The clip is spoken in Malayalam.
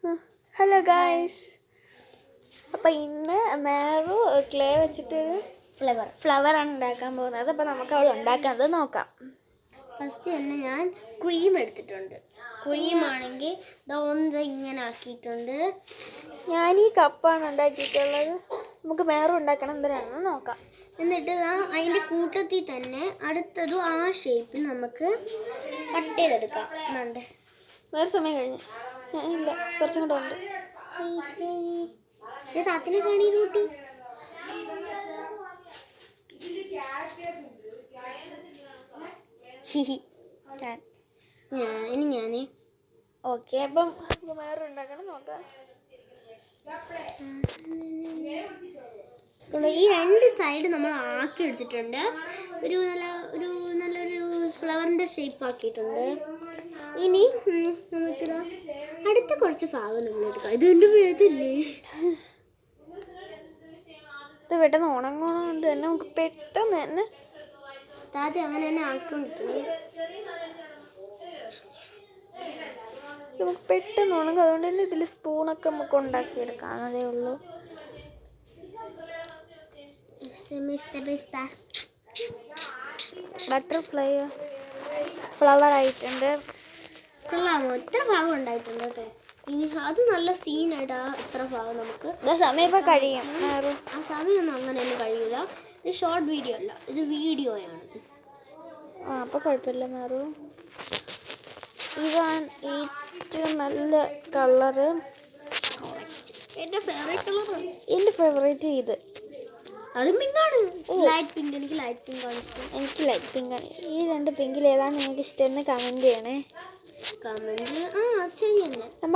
ഹലോ ഗായ്സ്, അപ്പോൾ ഇന്ന് മാറു ക്ലേ വെച്ചിട്ടൊരു ഫ്ലവറാണ് ഉണ്ടാക്കാൻ പോകുന്നത്. അപ്പോൾ നമുക്ക് അവൾ ഉണ്ടാക്കുന്നത് നോക്കാം. ഫസ്റ്റ് തന്നെ ഞാൻ ക്രീം എടുത്തിട്ടുണ്ട്. ക്രീമാണെങ്കിൽ ഇങ്ങനെ ആക്കിയിട്ടുണ്ട്. ഞാൻ ഈ കപ്പാണ് ഉണ്ടാക്കിയിട്ടുള്ളത്. നമുക്ക് മാറു ഉണ്ടാക്കണം എന്തിനാണെന്ന് നോക്കാം. എന്നിട്ട് അതിൻ്റെ കൂട്ടത്തിൽ തന്നെ അടുത്തതും ആ ഷേപ്പിൽ നമുക്ക് കട്ട് ചെയ്തെടുക്കാം. വേണ്ടേ വേറെ സമയം കഴിഞ്ഞ് ഇല്ല, കുറച്ചും കൂടെ ഉണ്ട്. താത്തിനെ കാണി കൂട്ടി. ഞാന് ഓക്കെ, അപ്പം മാറു ഉണ്ടാക്കണം നോക്കാം. ഈ രണ്ട് സൈഡ് നമ്മൾ ആക്കി എടുത്തിട്ടുണ്ട്. നല്ലൊരു ഫ്ലവറിൻ്റെ ഷേപ്പ് ആക്കിയിട്ടുണ്ട്. ഇനി നമുക്കിതാ അടുത്ത കുറച്ച് ഭാഗം നമ്മൾ എടുക്കാം. ഇതെൻ്റെ വേദല്ലേ, ഇത് പെട്ടെന്ന് ഉണങ്ങുന്നതുകൊണ്ട് തന്നെ നമുക്ക് പെട്ടെന്ന് തന്നെ താത്തി അങ്ങനെ തന്നെ ആക്കിക്കൊണ്ടിരിക്കുന്നത്. നമുക്ക് പെട്ടെന്ന് ഉണങ്ങും. അതുകൊണ്ട് തന്നെ ഇതിൽ സ്പൂണൊക്കെ നമുക്ക് ഉണ്ടാക്കിയെടുക്കാവുന്നതേ ഉള്ളൂ. ബട്ടർഫ്ലൈ ഫ്ലവർ ആയിട്ടുണ്ട്. കൊള്ളാമോ? ഇത്ര ഭാഗം ഉണ്ടായിട്ടുണ്ട് കേട്ടോ. ഇനി അത് നല്ല സീനായിട്ടാ. ഇത്ര ഭാഗം നമുക്ക് സമയം ഇപ്പം കഴിയും. ആ സമയമൊന്നും അങ്ങനെയൊന്നും കഴിയില്ല. ഇത് ഷോർട്ട് വീഡിയോ അല്ല, ഇത് വീഡിയോയാണ്. അപ്പോൾ കുഴപ്പമില്ല മാറു. ഇതാണ് ഏറ്റവും നല്ല കളറ്. എൻ്റെ ഫേവറേറ്റ് കളർ, എൻ്റെ ഫേവറേറ്റ് ഇത്. അതും പിങ്കാണ്. Light pink. എനിക്ക് ലൈറ്റ് പിങ്ക് ആണ് ഇഷ്ടം. എനിക്ക് ലൈറ്റ് പിങ്ക് ആണ്. ഈ രണ്ട് പിങ്കിൽ ഏതാണ് നിങ്ങൾക്ക് ഇഷ്ടമെന്ന് കമൻറ്റ് ചെയ്യണേ. കമൻറ്റ് അത് ശരി തന്നെ.